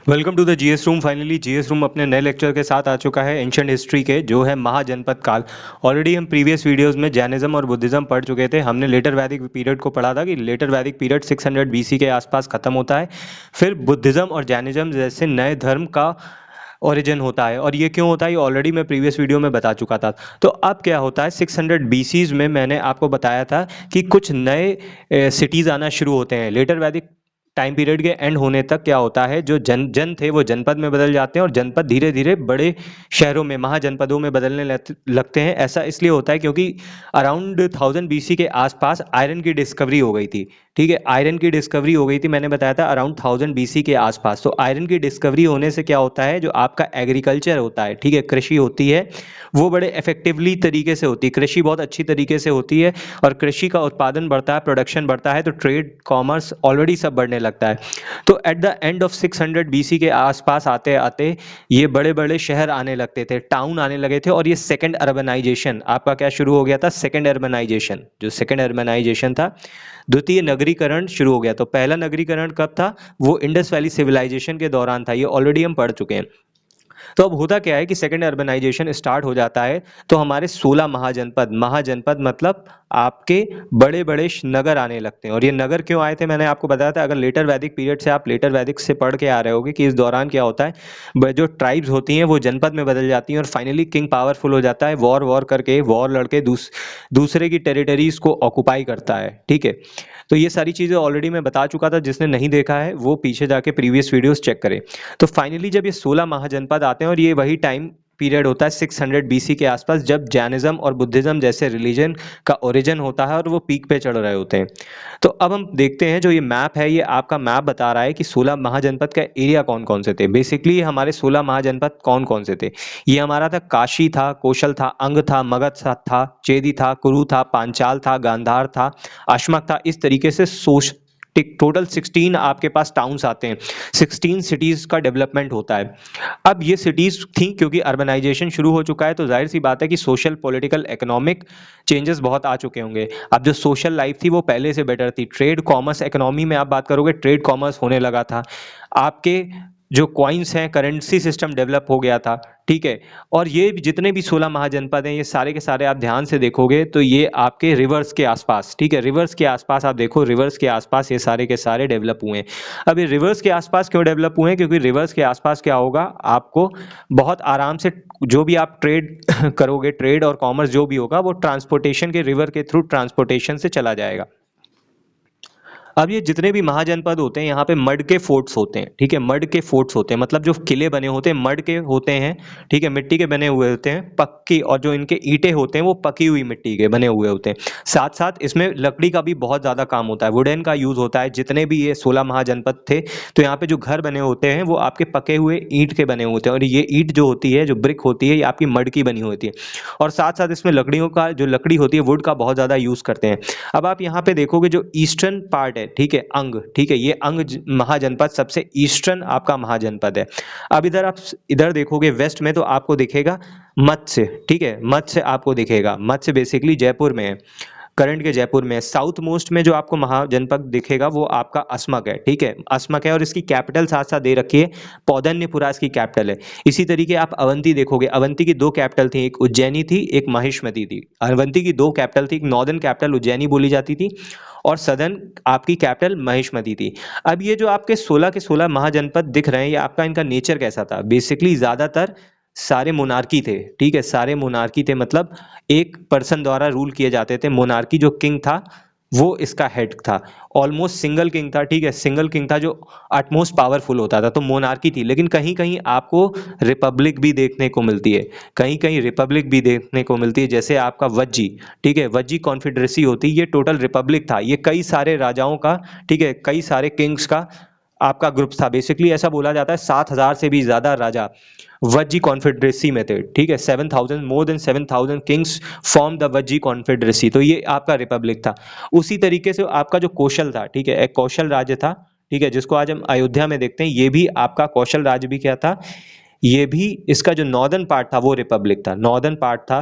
Welcome to the GS room. Finally GS room अपने नए lecture के साथ आ चुका है एंशिएंट हिस्ट्री के, जो है महाजनपद काल। ऑलरेडी हम प्रीवियस वीडियोस में जैनिज्म और बुद्धिज्म पढ़ चुके थे। हमने लेटर वैदिक पीरियड को पढ़ा था कि लेटर वैदिक पीरियड 600 बीसी के आसपास खत्म होता है। फिर बुद्धिज्म और जैनिज्म जैसे नए धर्म का ओरिजिन होता है। और ये क्यों होता है, ये ऑलरेडी मैं प्रीवियस वीडियो में बता चुका था। तो अब क्या होता है, 600 बीसीज में मैंने आपको बताया था कि कुछ नए सिटीज़ आना शुरू होते हैं। लेटर वैदिक टाइम पीरियड के एंड होने तक क्या होता है, जो जन थे वो जनपद में बदल जाते हैं और जनपद धीरे धीरे बड़े शहरों में, महाजनपदों में बदलने लगते हैं। ऐसा इसलिए होता है क्योंकि अराउंड 1000 बीसी के आसपास आयरन की डिस्कवरी हो गई थी। ठीक है, आयरन की डिस्कवरी हो गई थी, मैंने बताया था अराउंड 1000 बीसी के आसपास। तो आयरन की डिस्कवरी होने से क्या होता है, जो आपका एग्रीकल्चर होता है, ठीक है, कृषि होती है, वो बड़े इफेक्टिवली तरीके से होती है। कृषि बहुत अच्छी तरीके से होती है और कृषि का उत्पादन बढ़ता है, प्रोडक्शन बढ़ता है, तो ट्रेड कॉमर्स ऑलरेडी सब बढ़ने लगता है। तो at the end of 600 BC के आसपास आते आते ये बड़े बड़े शहर आने लगते थे, टाउन आने लगे थे। और ये सेकंड अर्बनाइजेशन आपका क्या शुरू हो गया था, सेकंड अर्बनाइजेशन। जो सेकंड अर्बनाइजेशन था, द्वितीय नगरीकरण शुरू हो गया। तो पहला नगरीकरण कब था, वो इंडस वैली सिविलाइजेशन के दौरान था। ये ऑलरेडी हम पढ़ चुके हैं। तो अब होता क्या है कि सेकंड अर्बनाइजेशन स्टार्ट हो जाता है, तो हमारे 16 महाजनपद, महाजनपद मतलब आपके बड़े बड़े नगर आने लगते हैं। और ये नगर क्यों आए थे, मैंने आपको बताया था। अगर लेटर वैदिक पीरियड से, आप लेटर वैदिक से पढ़ के आ रहे होगे कि इस दौरान क्या होता है, जो ट्राइब्स होती हैं वो जनपद में बदल जाती हैं और फाइनली किंग पावरफुल हो जाता है, वॉर वॉर करके, वॉर लड़के दूसरे की टेरिटरीज को ऑक्युपाई करता है। ठीक है, तो ये सारी चीज़ें ऑलरेडी मैं बता चुका था। जिसने नहीं देखा है वो पीछे जाके प्रीवियस वीडियोस चेक करे। तो फाइनली जब ये 16 महाजनपद आते हैं, और ये वही टाइम पीरियड होता है 600 बीसी के आसपास, जब जैनिज्म और बुद्धिज्म जैसे रिलीजन का ओरिजिन होता है और वो पीक पे चढ़ रहे होते हैं। तो अब हम देखते हैं, जो ये मैप है, ये आपका मैप बता रहा है कि 16 महाजनपद का एरिया कौन कौन से थे। बेसिकली हमारे 16 महाजनपद कौन कौन से थे, ये हमारा था काशी था, कौशल था, अंग था, मगध था, चेदी था, कुरु था, पांचाल था, गांधार था, अश्मक था। इस तरीके से टोटल 16 आपके पास टाउन्स आते हैं, 16 सिटीज का डेवलपमेंट होता है। अब ये सिटीज थी क्योंकि अर्बनाइजेशन शुरू हो चुका है, तो जाहिर सी बात है कि सोशल, पॉलिटिकल, इकोनॉमिक चेंजेस बहुत आ चुके होंगे। अब जो सोशल लाइफ थी वो पहले से बेटर थी। ट्रेड कॉमर्स, इकोनॉमी में आप बात करोगे, ट्रेड कॉमर्स होने लगा था। आपके जो कॉइन्स हैं, करेंसी सिस्टम डेवलप हो गया था। ठीक है, और ये जितने भी 16 महाजनपद हैं, ये सारे के सारे आप ध्यान से देखोगे तो ये आपके रिवर्स के आसपास, ठीक है, रिवर्स के आसपास आप देखो, रिवर्स के आसपास ये सारे के सारे डेवलप हुए हैं। अब ये रिवर्स के आसपास क्यों डेवलप हुए हैं, क्योंकि रिवर्स के आसपास क्या होगा, आपको बहुत आराम से जो भी आप ट्रेड करोगे, ट्रेड और कॉमर्स जो भी होगा, वो ट्रांसपोर्टेशन के, रिवर के थ्रू ट्रांसपोर्टेशन से चला जाएगा। अब ये जितने भी महाजनपद होते हैं, यहाँ पे मड के फोर्ट्स होते हैं। ठीक है, मड के फोर्ट्स होते हैं, मतलब जो किले बने होते हैं मड के होते हैं। ठीक है, मिट्टी के बने हुए होते हैं, पक्की, और जो इनके ईंटें होते हैं वो पकी हुई मिट्टी के बने हुए होते हैं। साथ साथ इसमें लकड़ी का भी बहुत ज़्यादा काम होता है, वुडन का यूज़ होता है। जितने भी ये 16 महाजनपद थे, तो यहाँ पे जो घर बने होते हैं वो आपके पके हुए ईंट के बने होते हैं। और ये ईंट जो होती है, जो ब्रिक होती है, ये आपकी मड की बनी होती है। और साथ साथ इसमें लकड़ियों का, जो लकड़ी होती है, वुड का बहुत ज़्यादा यूज़ करते हैं। अब आप यहाँ पे देखोगे जो ईस्टर्न पार्ट है, ठीक है, अंग, ठीक है, ये अंग महाजनपद सबसे ईस्टर्न आपका महाजनपद है। अब इधर आप इधर देखोगे वेस्ट में, तो आपको दिखेगा मत्स्य। ठीक है, मत्स्य आपको दिखेगा, मत्स्य बेसिकली जयपुर में है, करंट के जयपुर में। साउथ मोस्ट में जो आपको महाजनपद दिखेगा वो आपका अस्मक है। ठीक है, अस्मक है, और इसकी कैपिटल साथ साथ दे रखी है, पौधन्यपुरा इसकी कैपिटल है। इसी तरीके आप अवंती देखोगे, अवंती की दो कैपिटल थी, एक उज्जैनी थी, एक महिष्मती थी। अवंती की दो कैपिटल थी, एक नॉर्दर्न कैपिटल उज्जैनी बोली जाती थी और सदर्न आपकी कैपिटल महिष्मती थी। अब ये जो आपके 16 के 16 महाजनपद दिख रहे हैं, ये आपका इनका नेचर कैसा था, बेसिकली ज्यादातर सारे मोनार्की थे। ठीक है, सारे मोनार्की थे, मतलब एक पर्सन द्वारा रूल किए जाते थे। मोनार्की जो किंग था वो इसका हेड था, ऑलमोस्ट सिंगल किंग था। ठीक है, सिंगल किंग था जो अटमोस्ट पावरफुल होता था, तो मोनार्की थी। लेकिन कहीं कहीं आपको रिपब्लिक भी देखने को मिलती है, कहीं कहीं रिपब्लिक भी देखने को मिलती है, जैसे आपका वज्जी। ठीक है, वज्जी कॉन्फेडरेसी होती है, ये टोटल रिपब्लिक था, ये कई सारे राजाओं का, ठीक है, कई सारे किंग्स का आपका ग्रुप था। बेसिकली ऐसा बोला जाता है 7000 से भी ज्यादा राजा वज्जी कॉन्फेडरेसी में थे। ठीक है, 7000, more than 7000 Kings form the Vajji confederacy. तो ये आपका रिपब्लिक था। उसी तरीके से आपका जो कौशल था, ठीक है, एक कौशल राज्य था, ठीक है, जिसको आज हम अयोध्या में देखते हैं, ये भी आपका कौशल राज्य भी क्या था, ये भी इसका जो नॉर्दर्न पार्ट था वो रिपब्लिक था, नॉर्दर्न पार्ट था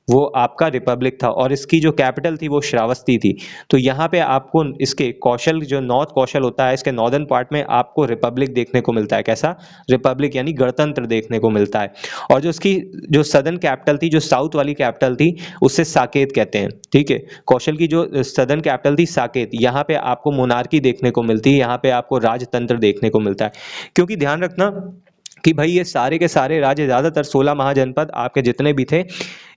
वो आपका रिपब्लिक था और इसकी जो कैपिटल थी वो श्रावस्ती थी। तो यहाँ पे आपको इसके कौशल जो नॉर्थ कौशल होता है इसके नॉर्दर्न पार्ट में आपको रिपब्लिक देखने को मिलता है। कैसा रिपब्लिक यानी गणतंत्र देखने को मिलता है। और जो उसकी जो सदर्न कैपिटल थी, जो साउथ वाली कैपिटल थी, उससे साकेत कहते हैं। ठीक है, कौशल की जो सदर्न कैपिटल थी साकेत, यहाँ पे आपको मोनार्की देखने को मिलती है, यहाँ पे आपको राजतंत्र देखने को मिलता है। क्योंकि ध्यान रखना कि भाई ये सारे के सारे राज्य, ज़्यादातर 16 महाजनपद आपके जितने भी थे,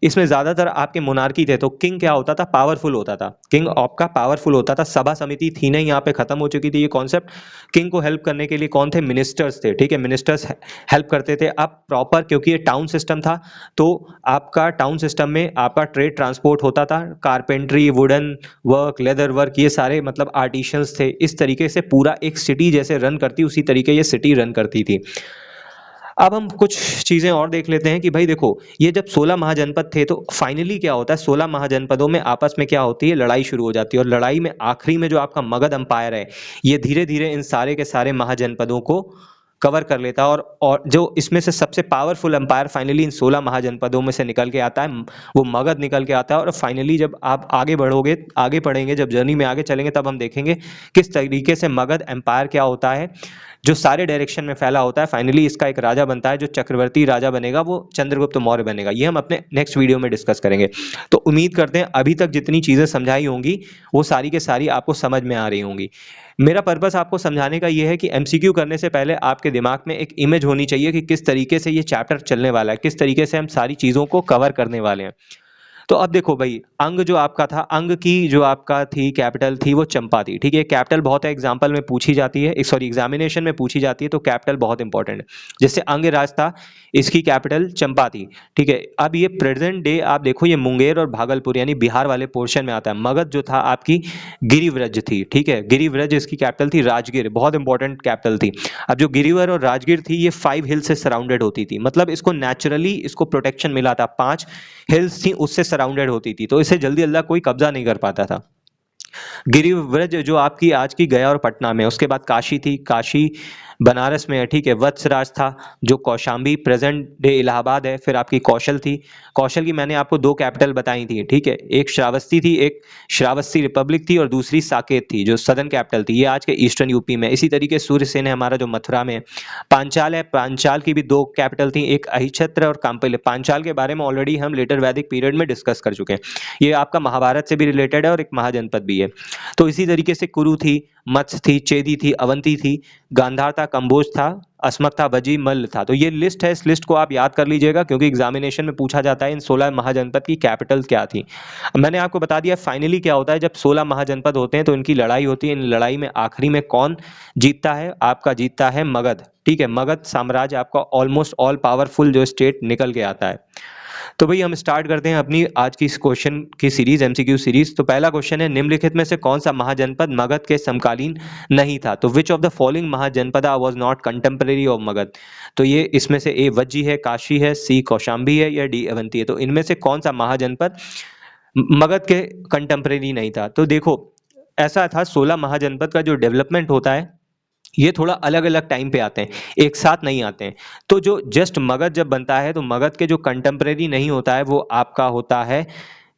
इसमें ज़्यादातर आपके मोनार्की थे। तो किंग क्या होता था, पावरफुल होता था। किंग आपका पावरफुल होता था। सभा समिति थी नहीं, यहाँ पे खत्म हो चुकी थी ये कॉन्सेप्ट। किंग को हेल्प करने के लिए कौन थे, मिनिस्टर्स थे। ठीक है, मिनिस्टर्स हेल्प करते थे। अब प्रॉपर क्योंकि ये टाउन सिस्टम था, तो आपका टाउन सिस्टम में आपका ट्रेड ट्रांसपोर्ट होता था। Carpentry, wooden work, leather work, ये सारे मतलब आर्टिशंस थे। इस तरीके से पूरा एक सिटी जैसे रन करती, उसी तरीके ये सिटी रन करती थी। अब हम कुछ चीज़ें और देख लेते हैं कि भाई देखो, ये जब 16 महाजनपद थे तो फाइनली क्या होता है, 16 महाजनपदों में आपस में क्या होती है, लड़ाई शुरू हो जाती है। और लड़ाई में आखिरी में जो आपका मगध अंपायर है, ये धीरे धीरे इन सारे के सारे महाजनपदों को कवर कर लेता है। और जो इसमें से सबसे पावरफुल अंपायर फाइनली इन 16 महाजनपदों में से निकल के आता है, वो मगध निकल के आता है। और फाइनली जब आप आगे बढ़ोगे, आगे पढ़ेंगे, जब जर्नी में आगे चलेंगे, तब हम देखेंगे किस तरीके से मगध एम्पायर क्या होता है, जो सारे डायरेक्शन में फैला होता है। फाइनली इसका एक राजा बनता है, जो चक्रवर्ती राजा बनेगा, वो चंद्रगुप्त मौर्य बनेगा। ये हम अपने नेक्स्ट वीडियो में डिस्कस करेंगे। तो उम्मीद करते हैं अभी तक जितनी चीज़ें समझाई होंगी वो सारी के सारी आपको समझ में आ रही होंगी। मेरा पर्पस आपको समझाने का ये है कि एमसीक्यू करने से पहले आपके दिमाग में एक इमेज होनी चाहिए कि किस तरीके से ये चैप्टर चलने वाला है, किस तरीके से हम सारी चीज़ों को कवर करने वाले हैं। तो अब देखो भाई, अंग जो आपका था, अंग की जो आपका थी कैपिटल थी वो चंपा थी। ठीक है, कैपिटल बहुत है, एग्जाम्पल में पूछी जाती है, सॉरी एग्जामिनेशन में पूछी जाती है, तो कैपिटल बहुत इंपॉर्टेंट है। जैसे अंग राज था, इसकी कैपिटल चंपा थी। ठीक है, अब ये प्रेजेंट डे आप देखो, ये मुंगेर और भागलपुर यानी बिहार वाले पोर्शन में आता है। मगध जो था आपकी गिरिव्रज थी। ठीक है, गिरिव्रज इसकी कैपिटल थी, राजगीर बहुत इंपॉर्टेंट कैपिटल थी। अब जो गिरिवर और राजगीर थी, ये 5 हिल से सराउंडेड होती थी, मतलब इसको नेचुरली इसको प्रोटेक्शन मिला था। 5 हिल्स थी, उससे सराउंडेड होती थी, तो इसे जल्दी अल्लाह कोई कब्जा नहीं कर पाता था। गिरिव्रज जो आपकी आज की गया और पटना में, उसके बाद काशी थी, काशी बनारस में है। ठीक है, वत्सराज था, जो कौशाम्बी प्रेजेंट डे इलाहाबाद है। फिर आपकी कौशल थी, कौशल की मैंने आपको 2 कैपिटल बताई थी। ठीक है, एक श्रावस्ती थी, एक श्रावस्ती रिपब्लिक थी, और दूसरी साकेत थी जो सदर्न कैपिटल थी, ये आज के ईस्टर्न यूपी में। इसी तरीके सूर्यसेन है हमारा जो मथुरा में है। पांचाल है, पांचाल की भी 2 कैपिटल थी, एक अहिछत्र और कांपिल्य। पांचाल के बारे में ऑलरेडी हम लेटर वैदिक पीरियड में डिस्कस कर चुके हैं। ये आपका महाभारत से भी रिलेटेड है और एक महाजनपद भी है। तो इसी तरीके से कुरु थी, मत्स्य थी, चेदी थी, अवंती थी, गांधार था, कंबोज था, अस्मक था, वजी, मल्ल था। तो ये लिस्ट है, इस लिस्ट को आप याद कर लीजिएगा, क्योंकि एग्जामिनेशन में पूछा जाता है इन 16 महाजनपद की कैपिटल क्या थी। मैंने आपको बता दिया फाइनली क्या होता है, जब 16 महाजनपद होते हैं तो इनकी लड़ाई होती है। इन लड़ाई में आखिरी में कौन जीतता है, आपका जीतता है मगध। ठीक है, मगध साम्राज्य आपका ऑलमोस्ट ऑल पावरफुल जो स्टेट निकल के आता है। तो भाई हम स्टार्ट करते हैं अपनी आज की इस क्वेश्चन की सीरीज, एमसीक्यू सीरीज। तो पहला क्वेश्चन है, निम्नलिखित में से कौन सा महाजनपद मगध के समकालीन नहीं था। तो विच of the following Mahajanapada was not contemporary of Magadh. तो ये इसमें से ए वज्जी है, काशी है, सी कौशाम्बी है, या डी अवंती है। तो इनमें से कौन सा महाजनपद मगध के कंटेम्परेरी नहीं था। तो देखो, ऐसा था 16 महाजनपद का जो डेवलपमेंट होता है, ये थोड़ा अलग अलग टाइम पे आते हैं, एक साथ नहीं आते हैं। तो जो जस्ट मगध जब बनता है, तो मगध के जो कंटेम्परेरी नहीं होता है वो आपका होता है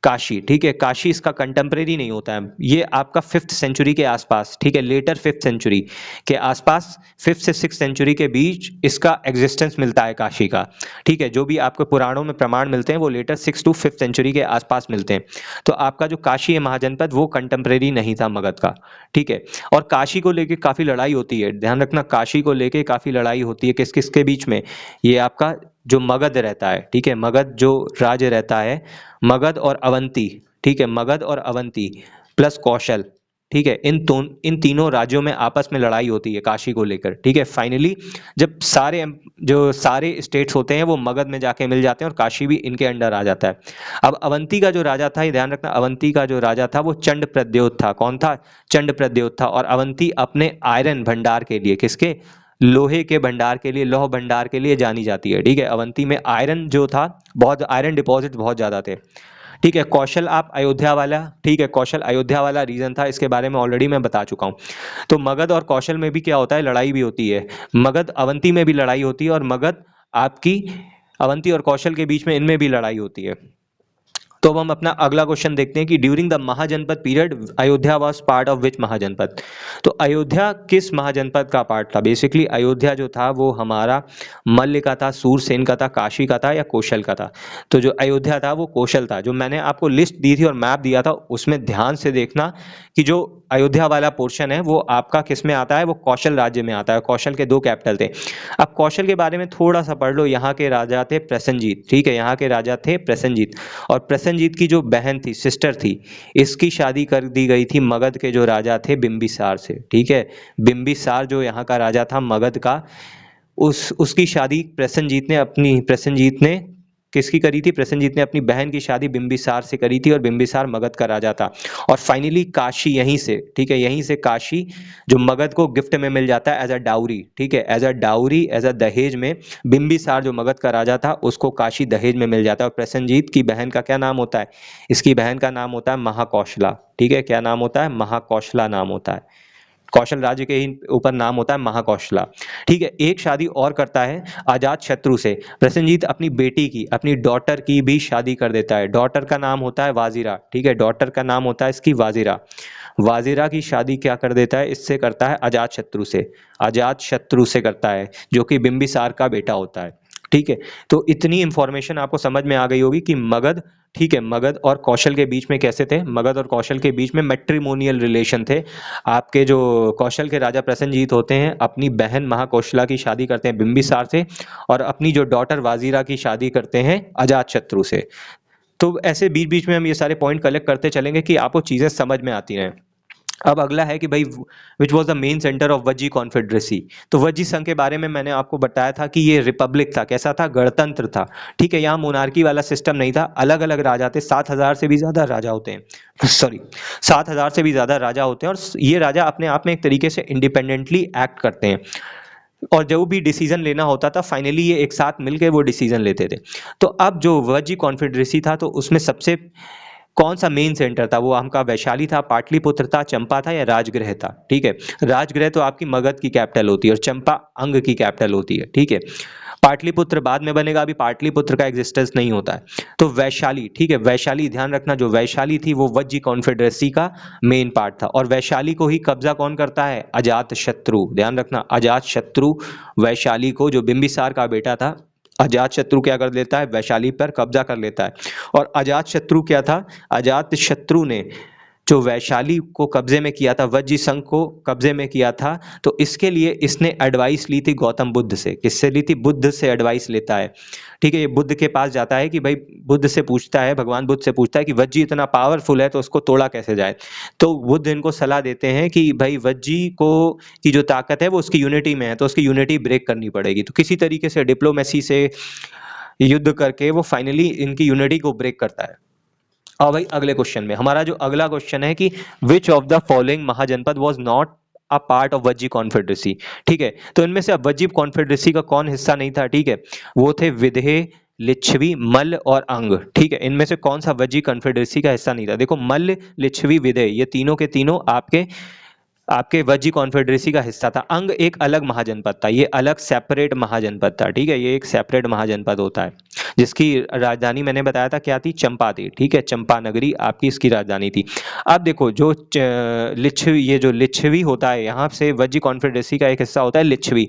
काशी। ठीक है, काशी इसका कंटेम्परेरी नहीं होता है। ये आपका 5th सेंचुरी के आसपास, ठीक है, लेटर 5th सेंचुरी के आसपास, 5th से 6th सेंचुरी के बीच इसका एग्जिस्टेंस मिलता है काशी का। ठीक है, जो भी आपको पुराणों में प्रमाण मिलते हैं वो लेटर 6 to 5th सेंचुरी के आसपास मिलते हैं। तो आपका जो काशी है महाजनपद, वो कंटेम्परेरी नहीं था मगध का। ठीक है, और काशी को लेके काफ़ी लड़ाई होती है, ध्यान रखना, काशी को लेके काफ़ी लड़ाई होती है। किस किस के बीच में, ये आपका जो मगध रहता है, ठीक है, मगध जो राज्य रहता है, मगध और अवंती। ठीक है, मगध और अवंती प्लस कौशल। ठीक है, इन तीनों राज्यों में आपस में लड़ाई होती है काशी को लेकर। ठीक है, फाइनली जब जो सारे स्टेट्स होते हैं वो मगध में जाके मिल जाते हैं और काशी भी इनके अंडर आ जाता है। अब अवंती का जो राजा था, ये ध्यान रखना, अवंती का जो राजा था वो चंड प्रद्योत था। कौन था, चंड प्रद्योत था। और अवंती अपने आयरन भंडार के लिए, किसके, लोहे के भंडार के लिए, लौह भंडार के लिए जानी जाती है। ठीक है, अवंती में आयरन जो था, बहुत आयरन डिपॉजिट बहुत ज़्यादा थे। ठीक है, कौशल आप अयोध्या वाला, ठीक है, कौशल अयोध्या वाला रीजन था, इसके बारे में ऑलरेडी मैं बता चुका हूँ। तो मगध और कौशल में भी क्या होता है, लड़ाई भी होती है। मगध अवंती में भी लड़ाई होती है, और मगध आपकी अवंती और कौशल के बीच में इनमें भी लड़ाई होती है। तो अब हम अपना अगला क्वेश्चन देखते हैं कि during the mahajanapada period Ayodhya was part of which mahajanapada. तो अयोध्या किस महाजनपद का पार्ट था? बेसिकली अयोध्या जो था वो हमारा मल्ल का था, सूरसेन का था, काशी का था या कौशल का था? तो जो अयोध्या था वो कौशल था। जो मैंने आपको लिस्ट दी थी और मैप दिया था उसमें ध्यान से देखना कि जो अयोध्या वाला पोर्शन है वो आपका किस में आता है, वो कौशल राज्य में आता है। कौशल के 2 कैपिटल थे। अब कौशल के बारे में थोड़ा सा पढ़ लो। यहाँ के राजा थे प्रसेनजीत, ठीक है, यहाँ के राजा थे प्रसेनजीत। और प्रसेनजीत की जो बहन थी, सिस्टर थी, इसकी शादी कर दी गई थी मगध के जो राजा थे बिंबिसार से, ठीक है। बिंबिसार जो यहाँ का राजा था मगध का, उसकी शादी प्रसेनजीत ने किसकी करी थी? प्रसेनजीत ने अपनी बहन की शादी बिंबिसार से करी थी और बिंबिसार मगध का राजा था। और फाइनली काशी यहीं से, ठीक है, यहीं से काशी जो मगध को गिफ्ट में मिल जाता है एज अ डाउरी, ठीक है, as a dowry, as a दहेज में। बिंबिसार जो मगध का राजा था उसको काशी दहेज में मिल जाता है। और प्रसेनजीत की बहन का क्या नाम होता है? इसकी बहन का नाम होता है महाकौशला, ठीक है। क्या नाम होता है? महाकौशला नाम होता है। कौशल राज्य के ही ऊपर नाम होता है महाकौशला, ठीक है। एक शादी और करता है अजात शत्रु से। प्रसेनजीत अपनी बेटी की, अपनी डॉटर की भी शादी कर देता है। डॉटर का नाम होता है वाजिरा, ठीक है, डॉटर का नाम होता है इसकी वाजिरा। वाजिरा की शादी क्या कर देता है? इससे करता है अजात शत्रु से, अजात शत्रु से करता है, जो कि बिंबिसार का बेटा होता है, ठीक है। तो इतनी इंफॉर्मेशन आपको समझ में आ गई होगी कि मगध, ठीक है, मगध और कौशल के बीच में कैसे थे? मगध और कौशल के बीच में मैट्रिमोनियल रिलेशन थे। आपके जो कौशल के राजा प्रसेनजीत होते हैं अपनी बहन महाकौशला की शादी करते हैं बिंबिसार से, और अपनी जो डॉटर वाजिरा की शादी करते हैं अजातशत्रु से। तो ऐसे बीच बीच में हम ये सारे पॉइंट कलेक्ट करते चलेंगे कि आपको चीजें समझ में आती रहें। अब अगला है कि भाई which was the main centre of Vajji confederacy. तो वज्जी संघ के बारे में मैंने आपको बताया था कि ये रिपब्लिक था। कैसा था? गणतंत्र था, ठीक है। यहाँ मोनार्की वाला सिस्टम नहीं था, अलग अलग राजा थे। 7,000 से भी ज्यादा राजा होते हैं, सॉरी, 7,000 से भी ज्यादा राजा होते हैं। और ये राजा अपने आप में एक तरीके से इंडिपेंडेंटली एक्ट करते हैं, और जो भी डिसीजन लेना होता था फाइनली ये एक साथ मिलकर वो डिसीजन लेते थे। तो अब जो वज्जी कॉन्फेडरेसी था तो उसमें सबसे कौन सा मेन सेंटर था? वो हमका वैशाली था, पाटलिपुत्र था, चंपा था या राजगृह था, ठीक है। राजगृह तो आपकी मगध की कैपिटल होती है और चंपा अंग की कैपिटल होती है, ठीक है। पाटलिपुत्र बाद में बनेगा, अभी पाटलिपुत्र का एग्जिस्टेंस नहीं होता है। तो वैशाली, ठीक है, वैशाली ध्यान रखना, जो वैशाली थी वो वज्जी कॉन्फेडरेसी का मेन पार्ट था। और वैशाली को ही कब्जा कौन करता है? अजात शत्रु, ध्यान रखना, अजात शत्रु वैशाली को, जो बिंबिसार का बेटा था, अजात शत्रु क्या कर लेता है? वैशाली पर कब्जा कर लेता है। और अजात शत्रु क्या था? अजात शत्रु ने जो वैशाली को कब्जे में किया था, वज्जी संघ को कब्जे में किया था, तो इसके लिए इसने एडवाइस ली थी गौतम बुद्ध से। किससे ली थी? बुद्ध से एडवाइस लेता है, ठीक है। ये बुद्ध के पास जाता है कि भाई, बुद्ध से पूछता है, भगवान बुद्ध से पूछता है कि वज्जी इतना पावरफुल है तो उसको तोड़ा कैसे जाए। तो बुद्ध इनको सलाह देते हैं कि भाई वज्जी को की जो ताकत है वो उसकी यूनिटी में है, तो उसकी यूनिटी ब्रेक करनी पड़ेगी। तो किसी तरीके से डिप्लोमेसी से युद्ध करके वो फाइनली इनकी यूनिटी को ब्रेक करता है। और भाई अगले क्वेश्चन में, हमारा जो अगला क्वेश्चन है कि which of the following mahajanapada was not a part of Vajji confederacy, ठीक है। तो इनमें से अब वज्जी कॉन्फेडरेसी का कौन हिस्सा नहीं था? ठीक है, वो थे विदेह, लिच्छवी, मल्ल और अंग, ठीक है। इनमें से कौन सा वज्जी कॉन्फेडरेसी का हिस्सा नहीं था? देखो, मल्ल, लिच्छवी, विदेह, ये तीनों के तीनों आपके आपके वज्जी कॉन्फेडरेसी का हिस्सा था। अंग एक अलग महाजनपद था, ये अलग सेपरेट महाजनपद था, ठीक है। ये एक सेपरेट महाजनपद होता है जिसकी राजधानी मैंने बताया था क्या थी? चंपा थी, ठीक है। चंपा नगरी आपकी इसकी राजधानी थी। अब देखो, जो लिच्छवी, ये जो लिच्छवी होता है, यहाँ से वज्जी कॉन्फेडरेसी का एक हिस्सा होता है लिच्छवी।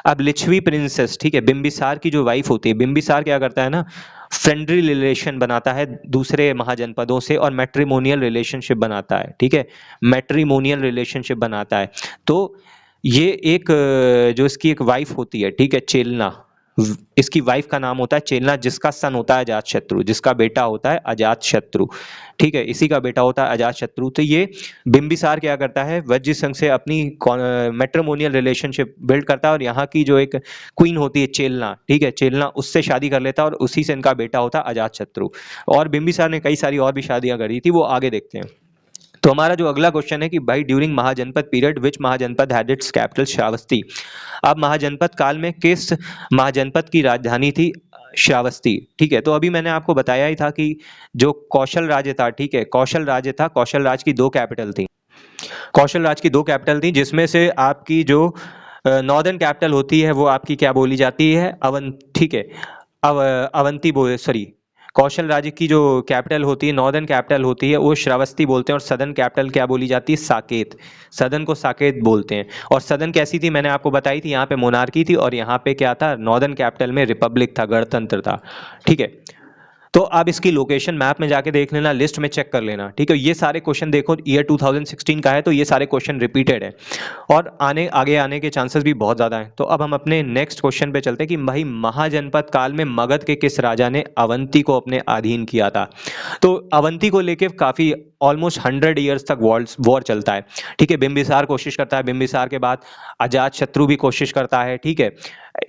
अब लिच्छवी प्रिंसेस, ठीक है, बिंबिसार की जो वाइफ होती है, बिंबिसार क्या करता है ना, फ्रेंडली रिलेशन बनाता है दूसरे महाजनपदों से और मैट्रिमोनियल रिलेशनशिप बनाता है, ठीक है, मैट्रिमोनियल रिलेशनशिप बनाता है। तो ये एक जो इसकी एक वाइफ होती है, ठीक है, चेलना, इसकी वाइफ का नाम होता है चेलना, जिसका सन होता है अजात शत्रु, जिसका बेटा होता है अजात शत्रु, ठीक है, इसी का बेटा होता है अजात शत्रु। तो ये बिंबिसार क्या करता है? वज्जी संघ से अपनी मैट्रिमोनियल रिलेशनशिप बिल्ड करता है और यहाँ की जो एक क्वीन होती है चेलना, ठीक है, चेलना, उससे शादी कर लेता है और उसी से इनका बेटा होता है अजात शत्रु। और बिंबिसार ने कई सारी और भी शादियां करी थी, वो आगे देखते हैं। तो हमारा जो अगला क्वेश्चन है कि भाई during mahajanapada period which mahajanapada had its capital Shravasti. अब महाजनपद काल में किस महाजनपद की राजधानी थी? श्रावस्ती, ठीक है। तो अभी मैंने आपको बताया ही था कि जो कौशल राज्य था, ठीक है, कौशल राज्य था, कौशल राज्य की 2 कैपिटल थी। कौशल राज्य की 2 कैपिटल थी, जिसमें से आपकी जो नॉर्दर्न कैपिटल होती है वो आपकी क्या बोली जाती है? ठीक है, अवंती बोले, सॉरी, कौशल राज्य की जो कैपिटल होती है, नॉर्दर्न कैपिटल होती है, वो श्रावस्ती बोलते हैं, और सदर्न कैपिटल क्या बोली जाती है? साकेत। सदन को साकेत बोलते हैं। और सदन कैसी थी, मैंने आपको बताई थी, यहाँ पे मोनार्की थी और यहाँ पे क्या था, नॉर्दर्न कैपिटल में रिपब्लिक था, गणतंत्र था। ठीक है, तो आप इसकी लोकेशन मैप में जाके देख लेना, लिस्ट में चेक कर लेना। ठीक है, ये सारे क्वेश्चन देखो, ईयर 2016 का है, तो ये सारे क्वेश्चन रिपीटेड है और आगे आने के चांसेस भी बहुत ज़्यादा हैं। तो अब हम अपने नेक्स्ट क्वेश्चन पे चलते हैं कि भाई महाजनपद काल में मगध के किस राजा ने अवंती को अपने अधीन किया था? तो अवंती को लेके काफ़ी ऑलमोस्ट 100 ईयर्स तक वॉर चलता है। ठीक है, बिंबिसार कोशिश करता है, बिंबिसार के बाद अजात शत्रु भी कोशिश करता है। ठीक है,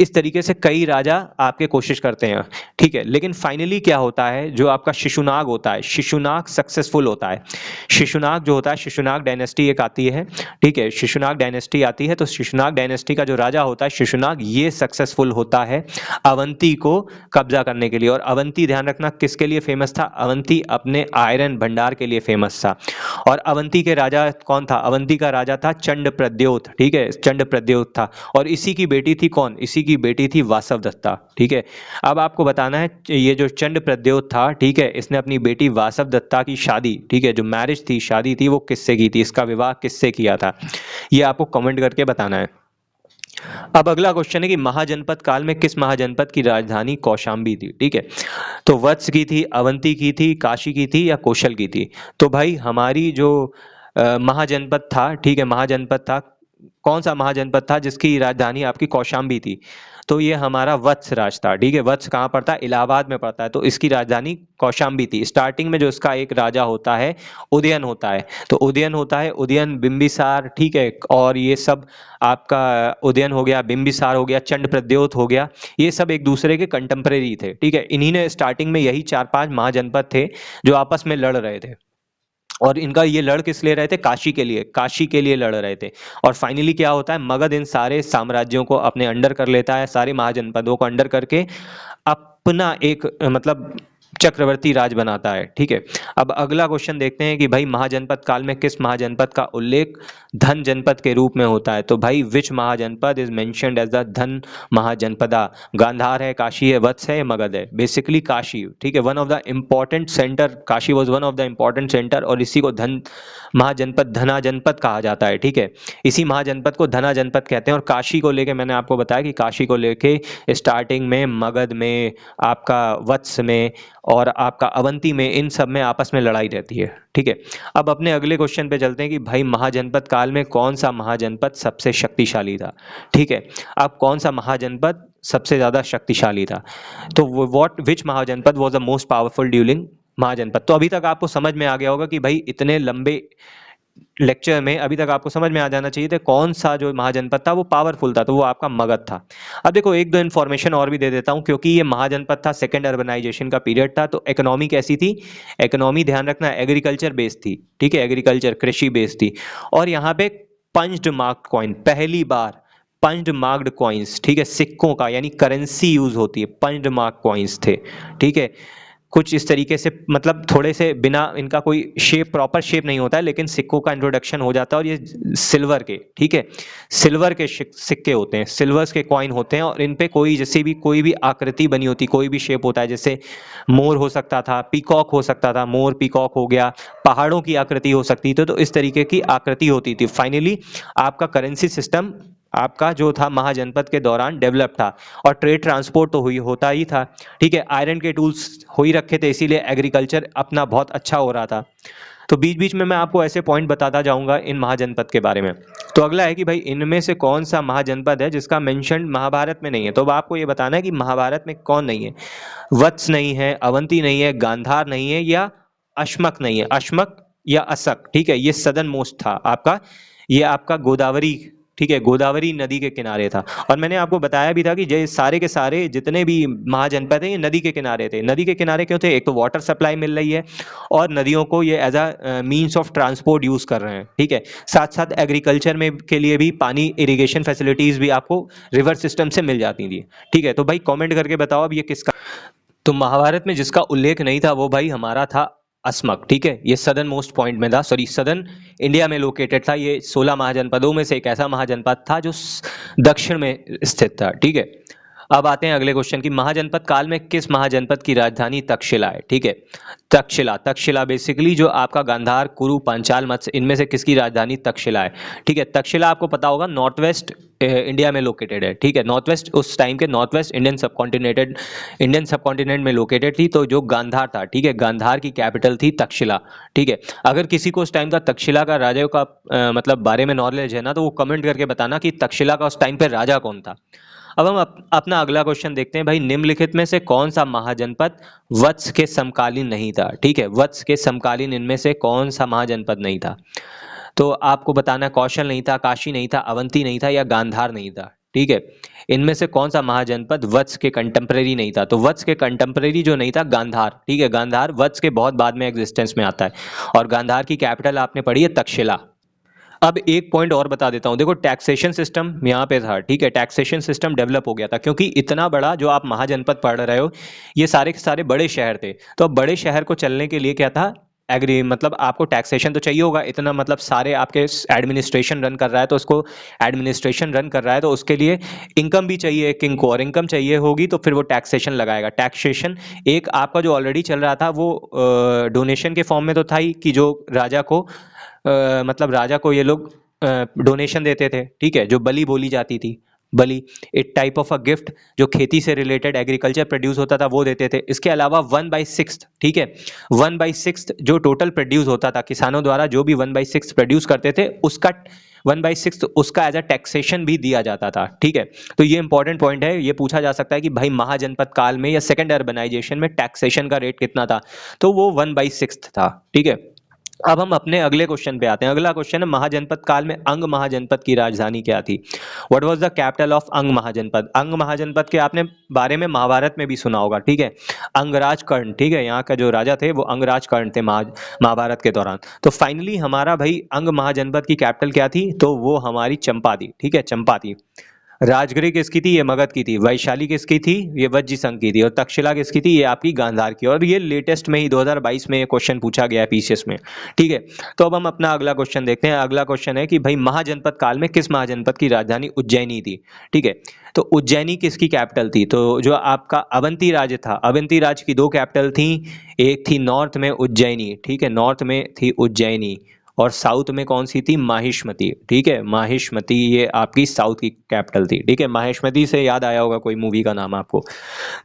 इस तरीके से कई राजा आपके कोशिश करते हैं। ठीक है, लेकिन फाइनली क्या होता है, जो आपका शिशुनाग होता है, शिशुनाग सक्सेसफुल होता है। शिशुनाग जो होता है, शिशुनाग डायनेस्टी एक आती है। ठीक है, शिशुनाग डायनेस्टी आती है, तो शिशुनाग डायनेस्टी का जो राजा होता है शिशुनाग, ये सक्सेसफुल होता है अवंती को कब्जा करने के लिए। और अवंती, ध्यान रखना, किसके लिए फेमस था? अवंती अपने आयरन भंडार के लिए फेमस था। और अवंती के राजा कौन था? अवंती का राजा था चंड प्रद्योत। ठीक है, चंड प्रद्योत था, और इसी की बेटी थी कौन? इसी की बेटी थी वासव दत्ता। ठीक है, अब आपको बताना है, ये जो चंड प्रद्योत था, ठीक है, इसने अपनी बेटी वासव दत्ता की शादी, ठीक है, जो मैरिज थी, शादी थी, वो किससे की थी? इसका विवाह किससे किया था? ये आपको कमेंट करके बताना है। अब अगला क्वेश्चन है कि महाजनपद काल में किस महाजनपद की राजधानी कौशाम्बी थी? ठीक है, तो वत्स की थी, अवंती की थी, काशी की थी, या कौशल की थी? तो भाई हमारी जो महाजनपद था, ठीक है, महाजनपद था, कौन सा महाजनपद था जिसकी राजधानी आपकी कौशाम्बी थी? तो ये हमारा वत्स राज था। ठीक है, वत्स कहाँ पड़ता है? इलाहाबाद में पड़ता है, तो इसकी राजधानी कौशाम्बी थी। स्टार्टिंग में जो इसका एक राजा होता है, उदयन होता है, तो उदयन होता है, उदयन, बिंबिसार, ठीक है, और ये सब आपका उदयन हो गया, बिंबिसार हो गया, चंड प्रद्योत हो गया, ये सब एक दूसरे के कंटेम्परेरी थे। ठीक है, इन्हीं ने स्टार्टिंग में यही 4-5 महाजनपद थे जो आपस में लड़ रहे थे, और इनका ये लड़ किस लिए रहे थे? काशी के लिए, काशी के लिए लड़ रहे थे। और फाइनली क्या होता है, मगध इन सारे साम्राज्यों को अपने अंडर कर लेता है, सारे महाजनपदों को अंडर करके अपना एक मतलब चक्रवर्ती राज बनाता है। ठीक है, अब अगला क्वेश्चन देखते हैं कि भाई महाजनपद काल में किस महाजनपद का उल्लेख धन जनपद के रूप में होता है? तो भाई विच महाजनपद इज मेंशन्ड एज द धन महाजनपदा? गांधार है, काशी है, वत्स है, मगध है? बेसिकली काशी। ठीक है, one of the important centre, Kashi was one of the important centre, और इसी को धन महाजनपद, धना जनपद कहा जाता है। ठीक है, इसी महाजनपद को धना जनपद कहते हैं। और काशी को लेके मैंने आपको बताया कि काशी को लेके स्टार्टिंग में मगध में, आपका वत्स में, और आपका अवंती में, इन सब में आपस में लड़ाई रहती है। ठीक है, अब अपने अगले क्वेश्चन पे चलते हैं कि भाई महाजनपद काल में कौन सा महाजनपद सबसे शक्तिशाली था? ठीक है, अब कौन सा महाजनपद सबसे ज्यादा शक्तिशाली था? तो what which mahajanapada was the most powerful during mahajanapada? तो अभी तक आपको समझ में आ गया होगा कि भाई इतने लंबे लेक्चर में अभी तक आपको समझ में आ जाना चाहिए था कौन सा जो महाजनपद था वो पावरफुल था, तो वो आपका मगध था। अब देखो एक दो इन्फॉर्मेशन और भी दे देता हूँ, क्योंकि ये महाजनपद था, सेकंड अर्बनाइजेशन का पीरियड था, तो इकोनॉमी कैसी थी? इकोनॉमी, ध्यान रखना, एग्रीकल्चर बेस्ड थी। ठीक है, एग्रीकल्चर, कृषि बेस्ड थी। और यहाँ पे पंच्ड मार्क्ड कॉइन, पहली बार पंच्ड मार्क्ड कॉइन्स, ठीक है, सिक्कों का यानी करेंसी यूज होती है, पंच्ड मार्क कॉइन्स थे। ठीक है, कुछ इस तरीके से, मतलब थोड़े से, बिना इनका कोई शेप, प्रॉपर शेप नहीं होता है, लेकिन सिक्कों का इंट्रोडक्शन हो जाता है, और ये सिल्वर के, ठीक है, सिल्वर के सिक्के होते हैं, सिल्वर्स के कॉइन होते हैं, और इन पे कोई, जैसे भी कोई भी आकृति बनी होती, कोई भी शेप होता है, जैसे मोर हो सकता था, पीकॉक हो सकता था, मोर पीकॉक हो गया, पहाड़ों की आकृति हो सकती थी, तो इस तरीके की आकृति होती थी। फाइनली आपका करेंसी सिस्टम आपका जो था महाजनपद के दौरान डेवलप था, और ट्रेड ट्रांसपोर्ट तो हुई होता ही था। ठीक है, आयरन के टूल्स हो ही रखे थे, इसीलिए एग्रीकल्चर अपना बहुत अच्छा हो रहा था। तो बीच बीच में मैं आपको ऐसे पॉइंट बताता जाऊंगा इन महाजनपद के बारे में। तो अगला है कि भाई इनमें से कौन सा महाजनपद है जिसका मेंशन महाभारत में नहीं है? तो अब आपको ये बताना है कि महाभारत में कौन नहीं है। वत्स नहीं है, अवंती नहीं है, गांधार नहीं है, या अश्मक नहीं है। अश्मक या असक, ठीक है, ये सदर्न मोस्ट था आपका, ये आपका गोदावरी, ठीक है, गोदावरी नदी के किनारे था। और मैंने आपको बताया भी था कि ये सारे के सारे जितने भी महाजनपद हैं ये नदी के किनारे थे। नदी के किनारे क्यों थे? एक तो वाटर सप्लाई मिल रही है, और नदियों को ये as a means of transport use कर रहे हैं। ठीक है, साथ साथ एग्रीकल्चर में के लिए भी पानी, इरिगेशन फैसिलिटीज भी आपको रिवर सिस्टम से मिल जाती थी। ठीक है, तो भाई कॉमेंट करके बताओ अब ये किसका। तो महाभारत में जिसका उल्लेख नहीं था वो भाई हमारा था अस्मक। ठीक है, ये सदर्न मोस्ट पॉइंट में था, सॉरी सदर्न इंडिया में लोकेटेड था। ये 16 महाजनपदों में से एक ऐसा महाजनपद था जो दक्षिण में स्थित था। ठीक है, अब आते हैं अगले क्वेश्चन की, महाजनपद काल में किस महाजनपद की राजधानी तक्षशिला है? ठीक है, तक्षशिला बेसिकली जो आपका गांधार, कुरु, पांचाल, मत्स्य, इनमें से किसकी राजधानी तक्षशिला है? ठीक है, तक्षशिला आपको पता होगा नॉर्थ वेस्ट इंडिया में लोकेटेड है। ठीक है, नॉर्थ वेस्ट उस टाइम के नॉर्थ वेस्ट इंडियन सबकॉन्टिनेंट में लोकेटेड थी। तो जो गांधार था, ठीक है, गांधार की कैपिटल थी तक्षशिला। ठीक है, अगर किसी को उस टाइम का तक्षशिला का राजा का मतलब बारे में नॉलेज है ना, तो वो कमेंट करके बताना कि तक्षशिला का उस टाइम पे राजा कौन था। अब हम अपना अगला क्वेश्चन देखते हैं भाई, निम्नलिखित में से कौन सा महाजनपद वत्स के समकालीन नहीं था? ठीक है, वत्स के समकालीन इनमें से कौन सा महाजनपद नहीं था? तो आपको बताना है, कौशल नहीं था, काशी नहीं था, अवंती नहीं था, या गांधार नहीं था। ठीक है, इनमें से कौन सा महाजनपद वत्स के कंटेम्परेरी नहीं था? तो वत्स के कंटेम्परेरी जो नहीं था, गांधार। ठीक है, गांधार वत्स के बहुत बाद में एग्जिस्टेंस में आता है, और गांधार की कैपिटल आपने पढ़ी है तक्षशिला। अब एक पॉइंट और बता देता हूं, देखो टैक्सेशन सिस्टम यहाँ पे था। ठीक है, टैक्सेशन सिस्टम डेवलप हो गया था, क्योंकि इतना बड़ा जो आप महाजनपद पढ़ रहे हो, ये सारे के सारे बड़े शहर थे। तो अब बड़े शहर को चलने के लिए क्या था, एग्री मतलब आपको टैक्सेशन तो चाहिए होगा, इतना मतलब सारे आपके एडमिनिस्ट्रेशन रन कर रहा है, तो उसको एडमिनिस्ट्रेशन रन कर रहा है तो उसके लिए इनकम भी चाहिए किंग को, और इनकम चाहिए होगी तो फिर वो टैक्सेशन लगाएगा। टैक्सेशन एक आपका जो ऑलरेडी चल रहा था वो डोनेशन के फॉर्म में तो था ही, कि जो राजा को मतलब राजा को ये लोग डोनेशन देते थे। ठीक है, जो बलि बोली जाती थी, बलि एक टाइप ऑफ अ गिफ्ट, जो खेती से रिलेटेड एग्रीकल्चर प्रोड्यूस होता था वो देते थे। इसके अलावा 1/6, ठीक है, 1/6 जो टोटल प्रोड्यूस होता था किसानों द्वारा, जो भी 1/6 प्रोड्यूस करते थे उसका 1/6 उसका एज अ टैक्सेशन भी दिया जाता था। ठीक है, तो ये इंपॉर्टेंट पॉइंट है, ये पूछा जा सकता है कि भाई महाजनपद काल में या सेकेंड अर्बनाइजेशन में टैक्सेशन का रेट कितना था? तो वो 1/6 था। ठीक है, अब हम अपने अगले क्वेश्चन पे आते हैं। अगला क्वेश्चन है, महाजनपद काल में अंग महाजनपद की राजधानी क्या थी? What was the capital of अंग महाजनपद? अंग महाजनपद के आपने बारे में महाभारत में भी सुना होगा। ठीक है, अंगराज कर्ण, ठीक है, यहाँ का जो राजा थे वो अंगराज कर्ण थे महाभारत के दौरान। तो फाइनली हमारा भाई अंग महाजनपद की कैपिटल क्या थी? तो वो हमारी चंपा थी। ठीक है, चंपा थी। राजगिरी किसकी थी? ये मगध की थी। वैशाली किसकी थी? ये वज्जी संघ की थी। और तक्षशिला किसकी थी? ये आपकी गांधार की। और ये लेटेस्ट में ही 2022 में ये क्वेश्चन पूछा गया है पीसीएस में। ठीक है, तो अब हम अपना अगला क्वेश्चन देखते हैं। अगला क्वेश्चन है कि भाई महाजनपद काल में किस महाजनपद की राजधानी उज्जैनी थी? ठीक है, तो उज्जैनी किसकी कैपिटल थी? तो जो आपका अवंती राज्य था, अवंती राज्य की दो कैपिटल थी, एक थी नॉर्थ में उज्जैनी, ठीक है, नॉर्थ में थी उज्जैनी, और साउथ में कौन सी थी? माहिष्मती। ठीक है, माहिष्मती ये आपकी साउथ की कैपिटल थी। ठीक है, माहिष्मती से याद आया होगा कोई मूवी का नाम आपको।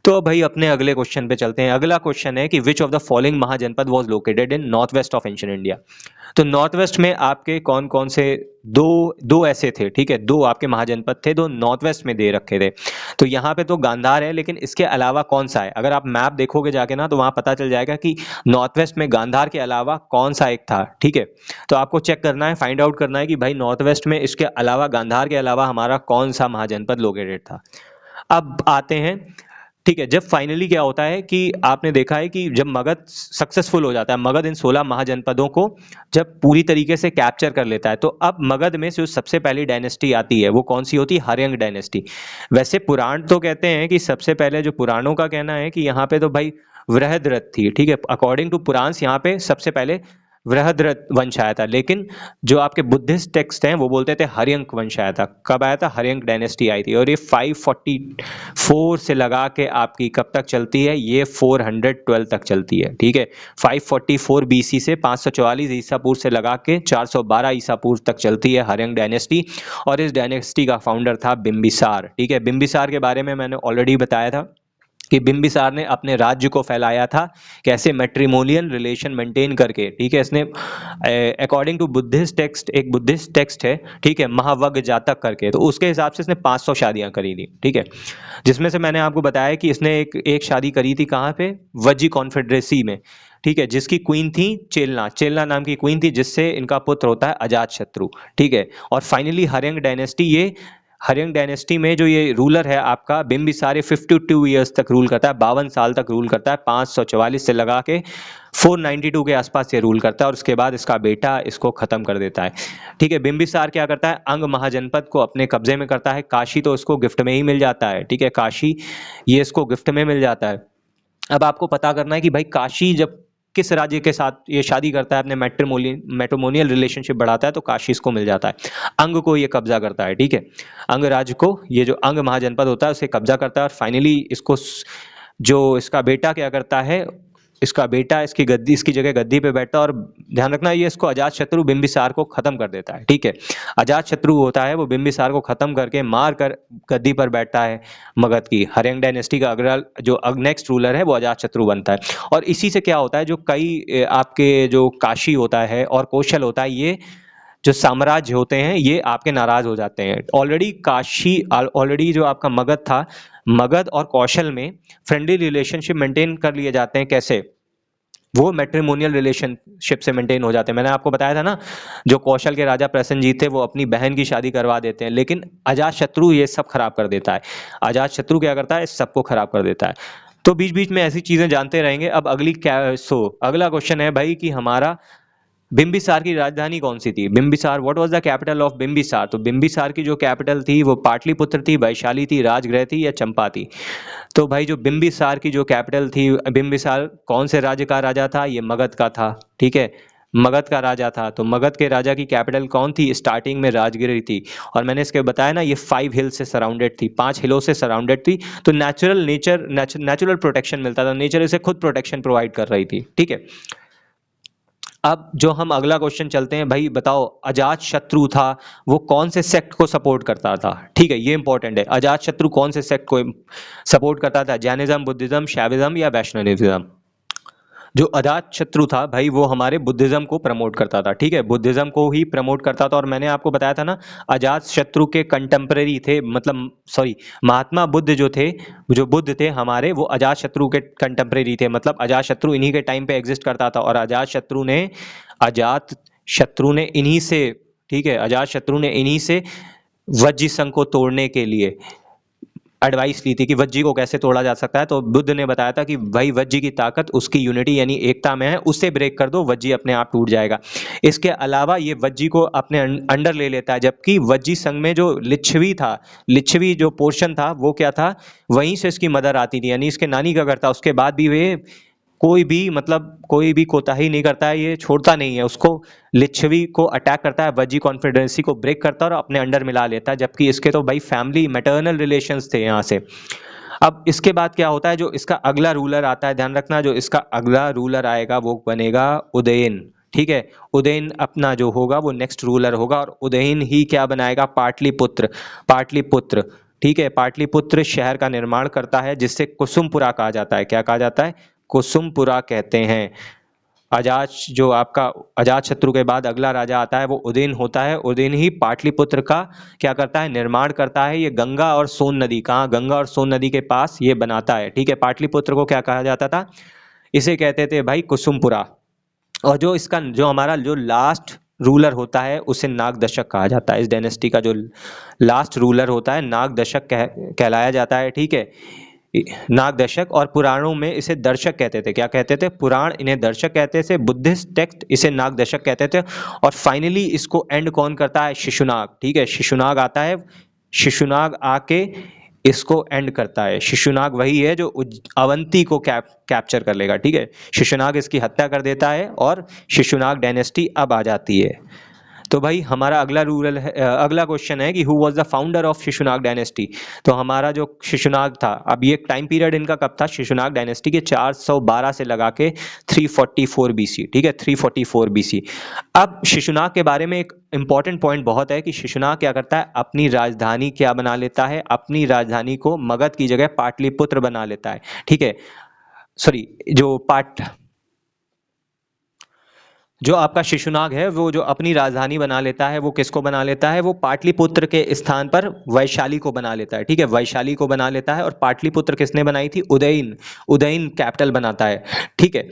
तो भाई अपने अगले क्वेश्चन पे चलते हैं। अगला क्वेश्चन है कि which of the following mahajanapada was located in north west of ancient India? तो नॉर्थ वेस्ट में आपके कौन कौन से दो दो ऐसे थे? ठीक है, दो आपके महाजनपद थे, दो नॉर्थ वेस्ट में दे रखे थे। तो यहाँ पे तो गांधार है, लेकिन इसके अलावा कौन सा है? अगर आप मैप देखोगे जाके ना, तो वहां पता चल जाएगा कि नॉर्थ वेस्ट में गांधार के अलावा कौन सा एक था। ठीक है, तो आपको चेक करना है, फाइंड आउट करना है कि भाई नॉर्थ वेस्ट में इसके अलावा, गांधार के अलावा हमारा कौन सा महाजनपद लोकेटेड था। अब आते हैं, ठीक है, जब फाइनली क्या होता है कि आपने देखा है कि जब मगध सक्सेसफुल हो जाता है, मगध इन 16 महाजनपदों को जब पूरी तरीके से कैप्चर कर लेता है, तो अब मगध में जो सबसे पहली डायनेस्टी आती है वो कौन सी होती है? हर्यंग डायनेस्टी। वैसे पुराण तो कहते हैं कि सबसे पहले, जो पुराणों का कहना है कि यहाँ पे तो भाई वृहद्रथ थी। ठीक है, अकॉर्डिंग टू पुराण यहाँ पे सबसे पहले वृहद्रथ वंश आया था, लेकिन जो आपके बुद्धिस्ट टेक्स्ट हैं वो बोलते थे हर्यंक वंश आया था। कब आया था? हर्यंक डायनेस्टी आई थी, और ये 544 से लगा के आपकी कब तक चलती है? ये 412 तक चलती है। ठीक है, 544 बीसी से 544 ईसा पूर्व से लगा के 412 ईसा पूर्व तक चलती है हर्यंक डायनेस्टी। और इस डायनेस्टी का फाउंडर था बिंबिसार। ठीक है, बिंबिसार के बारे में मैंने ऑलरेडी बताया था कि बिंबिसार ने अपने राज्य को फैलाया था कैसे? मैट्रिमोनियल रिलेशन मेंटेन करके। ठीक है, इसने अकॉर्डिंग टू बुद्धिस्ट टेक्स्ट, एक बुद्धिस्ट टेक्स्ट है, ठीक है, महावग जातक करके, तो उसके हिसाब से इसने 500 शादियां करी थी। ठीक है, जिसमें से मैंने आपको बताया कि इसने एक शादी करी थी कहाँ पे? वज्जी कॉन्फेडरेसी में। ठीक है, जिसकी क्वीन थी चेलना, चेलना नाम की क्वीन थी, जिससे इनका पुत्र होता है अजात शत्रु। ठीक है, और फाइनली हर्यंक डायनेस्टी, ये हर्यंक डायनेस्टी में जो ये रूलर है आपका बिंबिसार, 52 ईयर्स तक रूल करता है, 52 साल तक रूल करता है, 544 से लगा के 492 के आसपास ये रूल करता है, और उसके बाद इसका बेटा इसको खत्म कर देता है। ठीक है, बिंबिसार क्या करता है? अंग महाजनपद को अपने कब्जे में करता है। काशी तो इसको गिफ्ट में ही मिल जाता है। ठीक है, काशी ये इसको गिफ्ट में मिल जाता है। अब आपको पता करना है कि भाई काशी जब किस राज्य के साथ ये शादी करता है, अपने मैट्रिमोनियल रिलेशनशिप बढ़ाता है, तो काशी इसको मिल जाता है। अंग को ये कब्जा करता है, ठीक है, अंग राज्य को, ये जो अंग महाजनपद होता है उसे कब्जा करता है, और फाइनली इसको जो इसका बेटा क्या करता है, इसका बेटा इसकी गद्दी, इसकी जगह गद्दी पे बैठता है, और ध्यान रखना ये इसको अजात शत्रु बिंबिसार को खत्म कर देता है, ठीक है। अजात शत्रु होता है वो बिंबिसार को खत्म करके मार कर गद्दी पर बैठता है मगध की हर्यंग डायनेस्टी का अग्रवाल, जो नेक्स्ट रूलर है वो अजात शत्रु बनता है। और इसी से क्या होता है, जो कई आपके जो काशी होता है और कौशल होता है, ये जो साम्राज्य होते हैं ये आपके नाराज हो जाते हैं। ऑलरेडी काशी, ऑलरेडी जो आपका मगध था, मगध और कौशल में फ्रेंडली रिलेशनशिप मेंटेन कर लिए जाते हैं। कैसे? वो मैट्रिमोनियल रिलेशनशिप से मेंटेन हो जाते हैं। मैंने आपको बताया था ना, जो कौशल के राजा प्रसेनजीत थे वो अपनी बहन की शादी करवा देते हैं, लेकिन अजात शत्रु ये सब खराब कर देता है। अजात शत्रु क्या करता है, इस सबको खराब कर देता है। तो बीच बीच में ऐसी चीजें जानते रहेंगे। अब अगला क्वेश्चन है भाई कि हमारा बिंबिसार की राजधानी कौन सी थी? Bimbisara, what was the capital of Bimbisara? तो बिंबिसार की जो कैपिटल थी वो पाटलिपुत्र थी, वैशाली थी, राजगृह थी, या चंपा थी? तो भाई जो बिंबिसार की जो कैपिटल थी, बिंबिसार कौन से राज्य का राजा था? ये मगध का था, ठीक है, मगध का राजा था। तो मगध के राजा की कैपिटल कौन थी? स्टार्टिंग में राजगिरी थी। और मैंने इसके बताया ना, ये 5 हिल से सराउंडेड थी, 5 हिलों से सराउंडेड थी। तो नेचुरल प्रोटेक्शन मिलता था, नेचर इसे खुद प्रोटेक्शन प्रोवाइड कर रही थी, ठीक है। अब जो हम अगला क्वेश्चन चलते हैं, भाई बताओ अजात शत्रु था वो कौन से सेक्ट को सपोर्ट करता था? ठीक है, ये इंपॉर्टेंट है। अजात शत्रु कौन से सेक्ट को सपोर्ट करता था? जैनिज्म, बुद्धिज्म, शैविज्म या वैष्णविज्म? जो अजात शत्रु था भाई वो हमारे बुद्धिज्म को प्रमोट करता था, ठीक है, बुद्धिज्म को ही प्रमोट करता था। और मैंने आपको बताया था ना, अजात शत्रु के कंटेम्पररी थे, मतलब सॉरी, महात्मा बुद्ध जो थे, जो बुद्ध थे हमारे, वो अजात शत्रु के कंटेम्पररी थे, मतलब अजात शत्रु इन्हीं के टाइम पे एग्जिस्ट करता था। और अजात शत्रु ने इन्हीं से, ठीक है, अजात शत्रु ने इन्हीं से वज्जी संघ को तोड़ने के लिए एडवाइस ली थी कि वज्जी को कैसे तोड़ा जा सकता है। तो बुद्ध ने बताया था कि भाई वज्जी की ताकत उसकी यूनिटी यानी एकता में है, उसे ब्रेक कर दो, वज्जी अपने आप टूट जाएगा। इसके अलावा ये वज्जी को अपने अंडर ले लेता है, जबकि वज्जी संघ में जो लिच्छवी था, लिच्छवी जो पोर्शन था वो क्या था, वहीं से इसकी मदर आती थी, यानी इसके नानी का घर था। उसके बाद भी वे कोई भी कोताही नहीं करता है, ये छोड़ता नहीं है, उसको लिच्छवी को अटैक करता है, वज्जी कॉन्फेडरेंसी को ब्रेक करता है और अपने अंडर मिला लेता है। जबकि इसके तो भाई फैमिली मैटरनल रिलेशंस थे यहाँ से। अब इसके बाद क्या होता है, जो इसका अगला रूलर आता है, ध्यान रखना, जो इसका अगला रूलर आएगा वो बनेगा उदयन, ठीक है। उदयन अपना जो होगा वो नेक्स्ट रूलर होगा, और उदयन ही क्या बनाएगा, पाटलिपुत्र, ठीक है, पाटलिपुत्र शहर का निर्माण करता है, जिससे कुसुमपुरा कहा जाता है। क्या कहा जाता है? कुसुमपुरा कहते हैं। जो आपका अजात शत्रु के बाद अगला राजा आता है वो उदयन होता है। उदयन ही पाटलिपुत्र का क्या करता है, निर्माण करता है। ये गंगा और सोन नदी, कहाँ, गंगा और सोन नदी के पास ये बनाता है, ठीक है। पाटलिपुत्र को क्या कहा जाता था? इसे कहते थे भाई कुसुमपुरा। और जो हमारा जो लास्ट रूलर होता है उसे नागदशक कहा जाता है। इस डायनेस्टी का जो लास्ट रूलर होता है नागदशक कहलाया जाता है, ठीक है, नागदशक। और पुराणों में इसे दर्शक कहते थे। क्या कहते थे? पुराण इन्हें दर्शक कहते थे, बुद्धिस्ट टेक्स्ट इसे नागदशक कहते थे। और फाइनली इसको एंड कौन करता है? शिशुनाग, ठीक है, शिशुनाग आता है, शिशुनाग आके इसको एंड करता है। शिशुनाग वही है जो अवंती को कैप्चर कर लेगा, ठीक है। शिशुनाग इसकी हत्या कर देता है और शिशुनाग डायनेस्टी अब आ जाती है। तो भाई हमारा अगला क्वेश्चन है कि who was the founder of Shishunaga dynasty? तो हमारा जो शिशुनाग था, अब ये टाइम पीरियड इनका कब था? शिशुनाग डायनेस्टी के 412 से लगा के 344 बीसी, ठीक है, 344 बीसी। अब शिशुनाग के बारे में एक इंपॉर्टेंट पॉइंट बहुत है कि शिशुनाग क्या करता है, अपनी राजधानी क्या बना लेता है, अपनी राजधानी को मगध की जगह पाटलिपुत्र बना लेता है, ठीक है। सॉरी, जो आपका शिशुनाग है वो जो अपनी राजधानी बना लेता है वो किसको बना लेता है? वो पाटलिपुत्र के स्थान पर वैशाली को बना लेता है, ठीक है, वैशाली को बना लेता है। और पाटलिपुत्र किसने बनाई थी? उदयन कैपिटल बनाता है, ठीक है।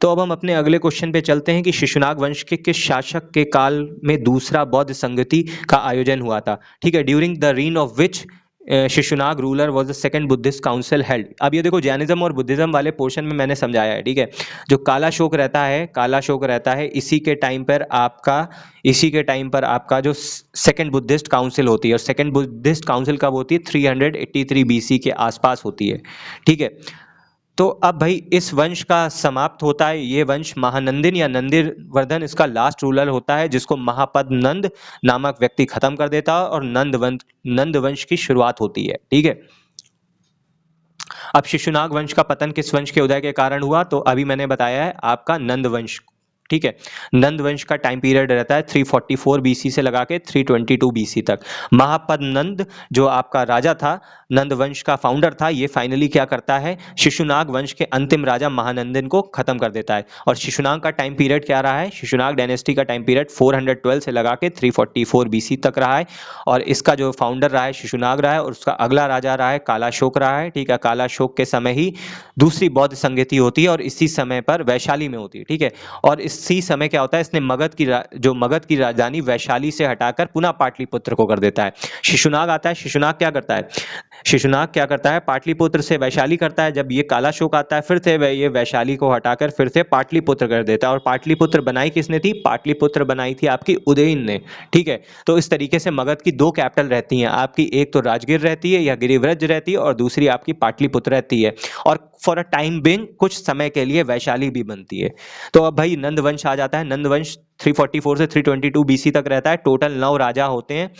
तो अब हम अपने अगले क्वेश्चन पे चलते हैं कि शिशुनाग वंश के किस शासक के काल में दूसरा बौद्ध संगति का आयोजन हुआ था? ठीक है, during the reign of which Shishunaga ruler was the second Buddhist council held. अब ये देखो, जैनिज्म और बुद्धिज्म वाले पोर्शन में मैंने समझाया है, ठीक है। जो काला शोक रहता है इसी के टाइम पर आपका जो सेकंड बुद्धिस्ट काउंसिल होती है, और सेकंड बुद्धिस्ट काउंसिल कब होती है? 383 बीसी के आसपास होती है, ठीक है। तो अब भाई इस वंश का समाप्त होता है, ये वंश महानंदिन या नंदिवर्धन इसका लास्ट रूलर होता है, जिसको महापद नंद नामक व्यक्ति खत्म कर देता है और नंद वंश की शुरुआत होती है। ठीक है, अब शिशुनाग वंश का पतन किस वंश के उदय के कारण हुआ? तो अभी मैंने बताया है आपका नंद वंश। ठीक है, नंद वंश का टाइम पीरियड रहता है 344 बीसी से लगा के 322 बीसी तक। महापद नंद जो आपका राजा था, नंद वंश का फाउंडर था, ये फाइनली क्या करता है, शिशुनाग वंश के अंतिम राजा महानंदन को खत्म कर देता है। और शिशुनाग का टाइम पीरियड क्या रहा है? शिशुनाग डायनेस्टी का टाइम पीरियड 412 से लगा के 344 बीसी तक रहा है। और इसका जो फाउंडर रहा है शिशुनाग रहा है, और उसका अगला राजा रहा है कालाशोक रहा है। ठीक है, कालाशोक के समय ही दूसरी बौद्ध संगति होती है और इसी समय पर वैशाली में होती है। ठीक है, और इसी समय क्या होता है, इसने मगध की राजधानी वैशाली से हटाकर पुनः पाटलिपुत्र को कर देता है। शिशुनाग आता है, शिशुनाग क्या करता है, पाटलिपुत्र से वैशाली करता है। जब ये कालाशोक आता है, फिर से ये वैशाली को हटाकर फिर से पाटलिपुत्र कर देता है। और पाटलिपुत्र बनाई किसने थी? पाटलिपुत्र बनाई थी आपकी उदयन ने। ठीक है, तो इस तरीके से मगध की दो कैपिटल रहती हैं आपकी, एक तो राजगीर रहती है या गिरिव्रज रहती है, और दूसरी आपकी पाटलिपुत्र रहती है। और फॉर अ टाइम बिंग कुछ समय के लिए वैशाली भी बनती है। तो अब भाई नंद वंश आ जाता है। नंद वंश 344 से 322 बीसी तक रहता है। टोटल 9 राजा होते हैं।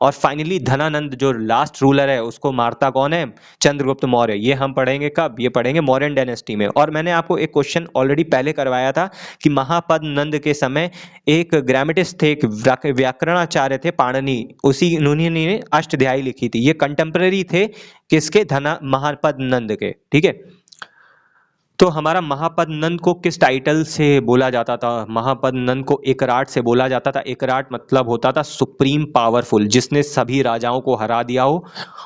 और फाइनली धनानंद जो लास्ट रूलर है उसको मारता कौन है? चंद्रगुप्त मौर्य। ये हम पढ़ेंगे कब? ये पढ़ेंगे मौर्यन डायनेस्टी में। और मैंने आपको एक क्वेश्चन ऑलरेडी पहले करवाया था कि महापद नंद के समय एक ग्रामेटिस्ट थे, एक व्याकरणाचार्य थे पाणिनि, उसी उन्होंने अष्टध्यायी लिखी थी। ये कंटेम्पररी थे किसके? महापद नंद के। ठीक है, तो हमारा महापद नंद को किस टाइटल से बोला जाता था? महापद नंद को एकराट से बोला जाता था। एकराट मतलब होता था सुप्रीम पावरफुल, जिसने सभी राजाओं को हरा दिया हो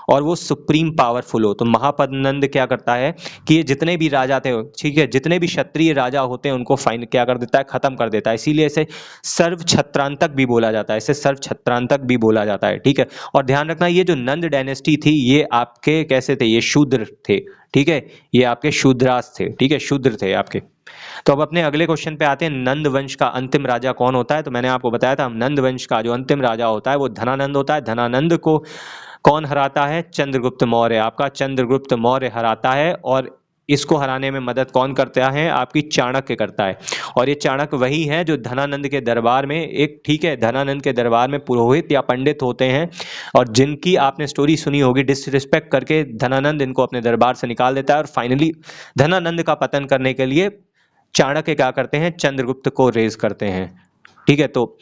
और वो सुप्रीम पावरफुल हो। तो महापद नंद क्या करता है कि ये जितने भी राजा थे, ठीक है, जितने भी क्षत्रिय राजा होते हैं उनको फाइन क्या कर देता है? खत्म कर देता है। इसीलिए इसे सर्व छत्रांतक भी बोला जाता है, इसे सर्व छत्रांतक भी बोला जाता है। ठीक है, और ध्यान रखना ये जो नंद डायनेस्टी थी ये आपके कैसे थे? ये शूद्र थे। ठीक है, ये आपके शूद्रास थे। ठीक है, शूद्र थे आपके। तो अब अपने अगले क्वेश्चन पे आते हैं, नंद वंश का अंतिम राजा कौन होता है? तो मैंने आपको बताया था नंद वंश का जो अंतिम राजा होता है वो धनानंद होता है। धनानंद को कौन हराता है? चंद्रगुप्त मौर्य। आपका चंद्रगुप्त मौर्य हराता है। और इसको हराने में मदद कौन करता है? आपकी चाणक्य करता है। और ये चाणक्य वही है जो धनानंद के दरबार में एक, ठीक है, धनानंद के दरबार में पुरोहित या पंडित होते हैं और जिनकी आपने स्टोरी सुनी होगी, डिसरिस्पेक्ट करके धनानंद इनको अपने दरबार से निकाल देता है। और फाइनली धनानंद का पतन करने के लिए चाणक्य क्या करते हैं? चंद्रगुप्त को रेज करते हैं। ठीक है, तो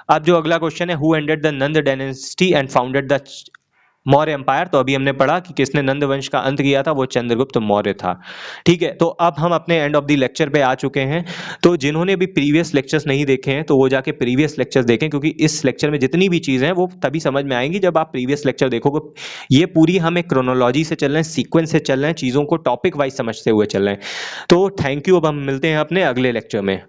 अब जो अगला क्वेश्चन है, who ended the Nanda dynasty and founded the Maurya empire? तो अभी हमने पढ़ा कि किसने नंद वंश का अंत किया था, वो चंद्रगुप्त मौर्य था। ठीक है, तो अब हम अपने एंड ऑफ द लेक्चर पे आ चुके हैं। तो जिन्होंने भी प्रीवियस लेक्चर्स नहीं देखे हैं तो वो जाके प्रीवियस लेक्चर्स देखें, क्योंकि इस लेक्चर में जितनी भी चीज़ें हैं वो तभी समझ में आएंगी जब आप प्रीवियस लेक्चर देखोगे। ये पूरी हम एक क्रोनोलॉजी से चल रहे हैं, सीक्वेंस से चल रहे हैं, चीज़ों को टॉपिक वाइज समझते हुए चल रहे हैं। तो थैंक यू। अब हम मिलते हैं अपने अगले लेक्चर में।